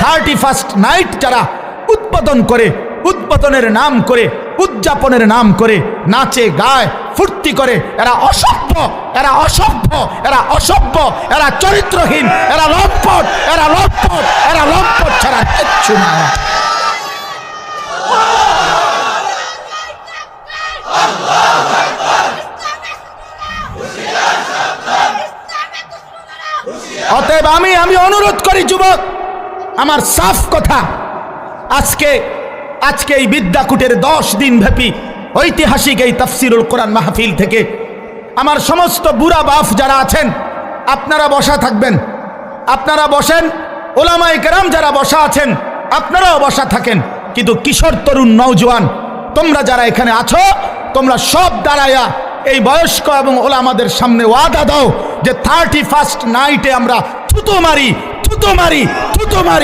31st night যারা উদ্বোধন করে, উদ্বোধনের নাম করে, উদযাপনের নাম করে নাচে গায় ফুর্তি করে, এরা অসভ্য, এরা অসভ্য, এরা অসভ্য, এরা চরিত্রহীন, এরা লম্পট, এরা লম্পট, এরা লম্পট ছাড়া কিচ্ছু না। অতএব আমি অনুরোধ করি যুবক, আমার সাফ কথা, আজকে এই বিদ্যাকুটের 10 দিন ব্যাপী ঐতিহাসিক এই তাফসিরুল কোরআন মাহফিল থেকে আমার সমস্ত বুড়া বাপ যারা আছেন আপনারা বসা থাকবেন, আপনারা বসেন, ওলামায়ে কেরাম যারা বসা আছেন আপনারাও বসা থাকেন, কিন্তু কিশোর তরুণ নওজোয়ান তোমরা যারা এখানে আছো তোমরা সব দাঁড়ায়া এই বয়স্ক এবং ওলামাদের সামনে ওয়াদা দাও যে 31st নাইটে আমরা থুতু মারি, থুতু মারি, থুতু মারি।